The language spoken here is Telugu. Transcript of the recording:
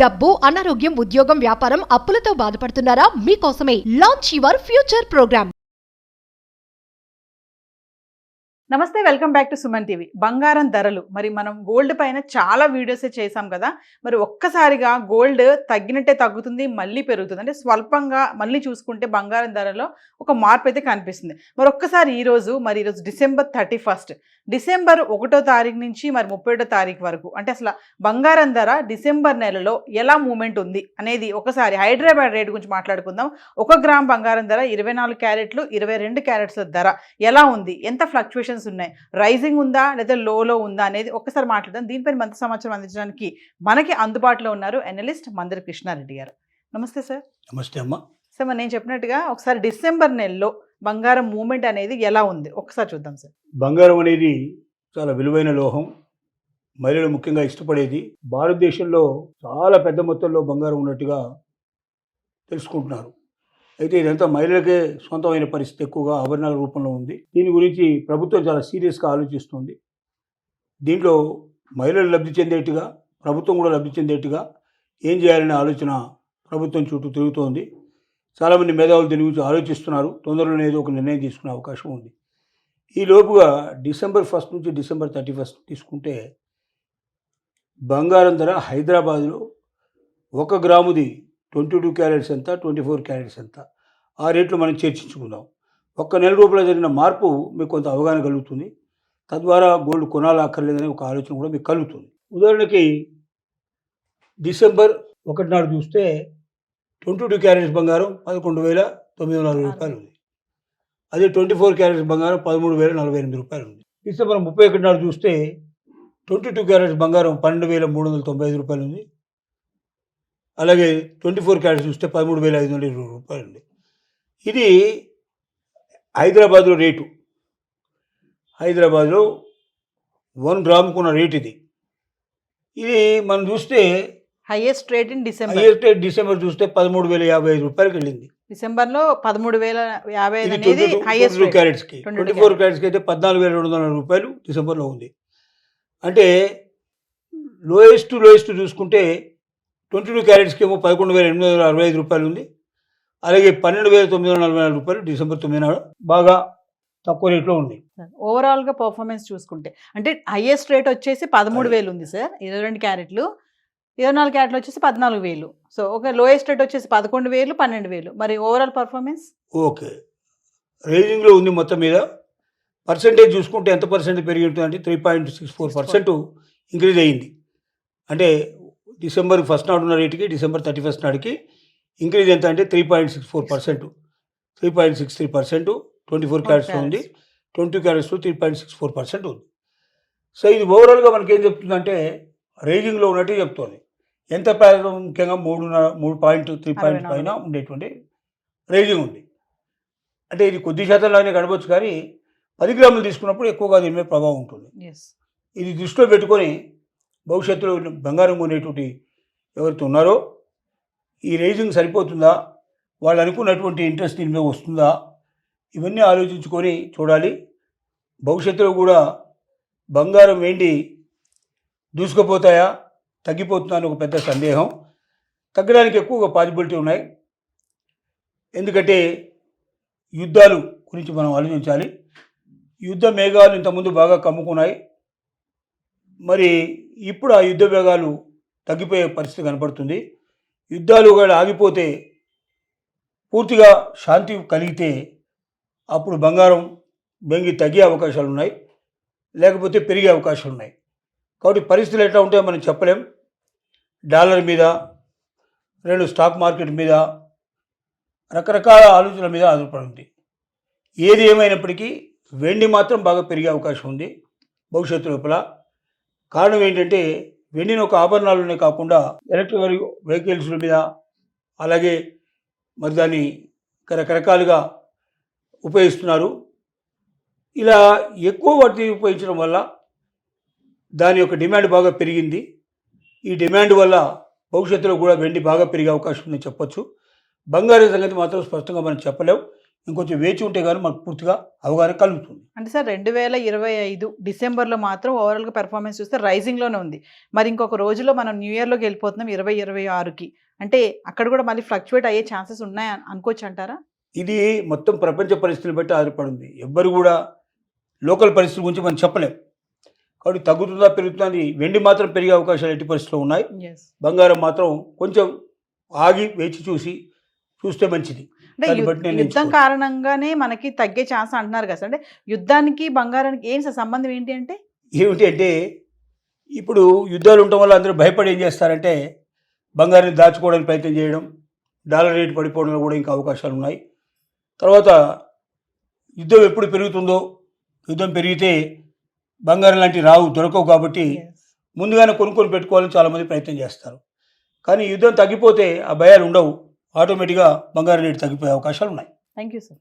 డబ్బు, అనారోగ్యం, ఉద్యోగం, వ్యాపారం, అప్పులతో బాధపడుతున్నారా? మీకోసమే లాంచ్ యువర్ ఫ్యూచర్ ప్రోగ్రామ్. నమస్తే, welcome back to Suman TV. బంగారం ధరలు మరి మనం గోల్డ్ పైన చాలా వీడియోసే చేసాం కదా. మరి ఒక్కసారిగా గోల్డ్ తగ్గినట్టే తగ్గుతుంది, మళ్ళీ పెరుగుతుంది. అంటే స్వల్పంగా మళ్ళీ చూసుకుంటే బంగారం ధరలో ఒక మార్పు అయితే కనిపిస్తుంది. మరి ఒక్కసారి ఈరోజు డిసెంబర్ 31, డిసెంబర్ 1వ తారీఖు నుంచి మరి 31వ తారీఖు వరకు అంటే అసలు బంగారం ధర డిసెంబర్ నెలలో ఎలా మూమెంట్ ఉంది అనేది ఒకసారి హైదరాబాద్ రేట్ గురించి మాట్లాడుకుందాం. 1 గ్రామ్ బంగారం ధర 24 క్యారెట్లు 22 క్యారెట్ల ధర ఎలా ఉంది, ఎంత ఫ్లక్చువేషన్స్ ఉన్నాయి, రైజింగ్ ఉందా లేదా లోలో ఉందా అనేది ఒకసారి మాట్లాడదాం. దీనిపైన మంచి సమాచారం అందించడానికి మనకి అందుబాటులో ఉన్నారు అనలిస్ట్ మందరి కృష్ణారెడ్డి గారు. నమస్తే సార్. నమస్తే అమ్మ. సార్, మరి నేను చెప్పినట్టుగా ఒకసారి డిసెంబర్ నెలలో బంగారం మూమెంట్ అనేది ఎలా ఉంది ఒకసారి చూద్దాం సార్. బంగారం అనేది చాలా విలువైన లోహం, మహిళలు ముఖ్యంగా ఇష్టపడేది. భారతదేశంలో చాలా పెద్ద మొత్తంలో బంగారం ఉన్నట్టుగా తెలుసుకుంటున్నారు. అయితే ఇదంతా మహిళలకే సొంతమైన పరిస్థితి, ఎక్కువగా ఆభరణాల రూపంలో ఉంది. దీని గురించి ప్రభుత్వం చాలా సీరియస్గా ఆలోచిస్తుంది. దీంట్లో మహిళలు లబ్ధి చెందేట్టుగా, ప్రభుత్వం కూడా లబ్ధి చెందేట్టుగా ఏం చేయాలనే ఆలోచన ప్రభుత్వం చుట్టూ తిరుగుతోంది. చాలామంది మేధావులు దీని గురించి ఆలోచిస్తున్నారు. తొందరలోనే ఏదో ఒక నిర్ణయం తీసుకునే అవకాశం ఉంది. ఈ లోపుగా డిసెంబర్ 1 నుంచి డిసెంబర్ 31 తీసుకుంటే బంగారం ధర హైదరాబాద్లో 1 గ్రాముది 22 క్యారెట్స్ ఎంత, 24 క్యారెట్స్ ఎంత, ఆ రేట్లు మనం చర్చించుకుందాం. ఒక్క నెల రూపాయలు జరిగిన మార్పు మీకు కొంత అవగాహన కలుగుతుంది. తద్వారా గోల్డ్ కొనాలా అక్కర్లేదనే ఒక ఆలోచన కూడా మీకు కలుగుతుంది. ఉదాహరణకి డిసెంబర్ 1 నాడు చూస్తే 22 క్యారెట్స్ బంగారం 11,940 రూపాయలు ఉంది. అదే 24 క్యారెట్స్ బంగారం 13,048 రూపాయలు ఉంది. డిసెంబర్ 31 నాడు చూస్తే 22 క్యారెట్స్ బంగారం 12,395 రూపాయలు ఉంది. అలాగే 24 క్యారెట్స్ చూస్తే 13,520 రూపాయలు ఉంది. ఇది హైదరాబాద్లో రేటు. హైదరాబాద్లో 1 గ్రాముకున్న రేటు ఇది. ఇది మనం చూస్తే highest rate in December. December చూస్తే 13,055 రూపాయలకి వెళ్ళింది. డిసెంబర్లో 13,055 అనేది హైయెస్ట్ 22 క్యారెట్స్కి. 24 క్యారెట్స్కి అయితే 14,200 రూపాయలు డిసెంబర్లో ఉంది. అంటే లోయెస్ట్ చూసుకుంటే 22 క్యారెట్స్కి ఏమో 11,865 రూపాయలు ఉంది. అలాగే 12,944 రూపాయలు డిసెంబర్ 9 నాడు బాగా తక్కువ రేట్లో ఉంది. ఓవరాల్గా పర్ఫార్మెన్స్ చూసుకుంటే అంటే హైయెస్ట్ రేట్ వచ్చేసి 13,000 ఉంది సార్. 22 క్యారెట్లు, 24 క్యారెట్లు వచ్చేసి 14,000. సో ఒక లోయెస్ట్ రేట్ వచ్చేసి 11,000, 12,000. మరి ఓవరాల్ పర్ఫార్మెన్స్ ఓకే రేంజింగ్లో ఉంది. మొత్తం మీద పర్సెంటేజ్ చూసుకుంటే ఎంత పర్సెంటేజ్ పెరిగి ఉంటుందంటే 3.64% ఇంక్రీజ్ అయ్యింది. అంటే డిసెంబర్ 1 నాడు ఉన్న రేటుకి డిసెంబర్ 31 నాటికి ఇంక్రీజ్ ఎంత అంటే 3.64%, 3.63%. 24 క్యారెట్స్లో ఉంది, 20 క్యారెట్స్లో 3.64% ఉంది. సో ఇది ఓవరాల్గా మనకి ఏం చెప్తుందంటే రేంజింగ్లో ఉన్నట్టు చెప్తుంది. ఎంత ప్రాంతం ముఖ్యంగా 3.3 పాయింట్ పైన ఉండేటువంటి రేంజింగ్ ఉంది. అంటే ఇది కొద్ది శాతంలానే గడవచ్చు, కానీ 10 గ్రాములు తీసుకున్నప్పుడు ఎక్కువగా దీని మీద ప్రభావం ఉంటుంది. ఇది దృష్టిలో పెట్టుకొని భవిష్యత్తులో బంగారం కొనేటువంటి ఎవరైతే ఉన్నారో ఈ రేంజింగ్ సరిపోతుందా, వాళ్ళు అనుకున్నటువంటి ఇంట్రెస్ట్ దీని మీద వస్తుందా, ఇవన్నీ ఆలోచించుకొని చూడాలి. భవిష్యత్తులో కూడా బంగారం ఏంటి దూసుకుపోతాయా, తగ్గిపోతుందా అని ఒక పెద్ద సందేహం. తగ్గడానికి ఎక్కువగా పాసిబిలిటీ ఉన్నాయి. ఎందుకంటే యుద్ధాలు గురించి మనం ఆలోచించాలి. యుద్ధ మేఘాలు ఇంతకుముందు బాగా కమ్ముకున్నాయి. మరి ఇప్పుడు ఆ యుద్ధ వేగాలు తగ్గిపోయే పరిస్థితి కనపడుతుంది. యుద్ధాలు కూడా ఆగిపోతే, పూర్తిగా శాంతి కలిగితే అప్పుడు బంగారం బెంగి తగ్గే అవకాశాలు ఉన్నాయి, లేకపోతే పెరిగే అవకాశాలు ఉన్నాయి. కాబట్టి పరిస్థితులు ఎట్లా ఉంటాయో మనం చెప్పలేం. డాలర్ మీద, 2 స్టాక్ మార్కెట్ మీద, రకరకాల ఆలోచనల మీద ఆధారపడింది. ఏది ఏమైనప్పటికీ వెండి మాత్రం బాగా పెరిగే అవకాశం ఉంది భవిష్యత్తు లోపల. కారణం ఏంటంటే వెండిని ఒక ఆభరణాలనే కాకుండా ఎలక్ట్రిక్ వెహికల్స్ మీద, అలాగే మరి దాన్ని రకరకాలుగా ఉపయోగిస్తున్నారు. ఇలా ఎక్కువ వాటిని ఉపయోగించడం వల్ల దాని యొక్క డిమాండ్ బాగా పెరిగింది. ఈ డిమాండ్ వల్ల భవిష్యత్తులో కూడా వెండి బాగా పెరిగే అవకాశం ఉందని చెప్పొచ్చు. బంగారం సంగతి మాత్రం స్పష్టంగా మనం చెప్పలేం. ఇంకొంచెం వేచి ఉంటే కానీ మనకు పూర్తిగా అవగాహన కలుగుతుంది. అంటే సార్ 2025 డిసెంబర్లో మాత్రం ఓవరాల్గా పెర్ఫార్మెన్స్ చూస్తే రైజింగ్లోనే ఉంది. మరి ఇంకొక రోజులో మనం న్యూ ఇయర్లోకి వెళ్ళిపోతున్నాం 2026కి. అంటే అక్కడ కూడా మళ్ళీ ఫ్లక్చువేట్ అయ్యే ఛాన్సెస్ ఉన్నాయి అనుకోవచ్చు అంటారా? ఇది మొత్తం ప్రపంచ పరిస్థితులను బట్టి ఆధారపడింది. ఎవ్వరు కూడా లోకల్ పరిస్థితుల గురించి మనం చెప్పలేం. కాబట్టి తగ్గుతుందా పెరుగుతుందా అని వెండి మాత్రం పెరిగే అవకాశాలు ఎట్టి పరిస్థితుల్లో ఉన్నాయి. బంగారం మాత్రం కొంచెం ఆగి వేచి చూస్తే మంచిది. అంటే దాన్ని బట్టి నేను యుద్ధం ఎంచుకోను. కారణంగానే మనకి తగ్గే ఛాన్స్ అంటున్నారు కదా సార్. అంటే యుద్ధానికి బంగారానికి ఏం సార్ సంబంధం ఏంటి అంటే? ఏమిటి అంటే ఇప్పుడు యుద్ధాలు ఉండటం వల్ల అందరూ భయపడి ఏం చేస్తారంటే బంగారాన్ని దాచుకోవడానికి ప్రయత్నం చేయడం, డాలర్ రేటు పడిపోవడంలో కూడా ఇంకా అవకాశాలు ఉన్నాయి. తర్వాత యుద్ధం ఎప్పుడు పెరుగుతుందో, యుద్ధం పెరిగితే బంగారం లాంటివి దొరకవు కాబట్టి ముందుగానే కొనుక్కొని పెట్టుకోవాలని చాలామంది ప్రయత్నం చేస్తారు. కానీ యుద్ధం తగ్గిపోతే ఆ భయాలు ఉండవు, ఆటోమేటిక్గా బంగారం రేటు తగ్గిపోయే అవకాశాలు ఉన్నాయి. Thank you sir.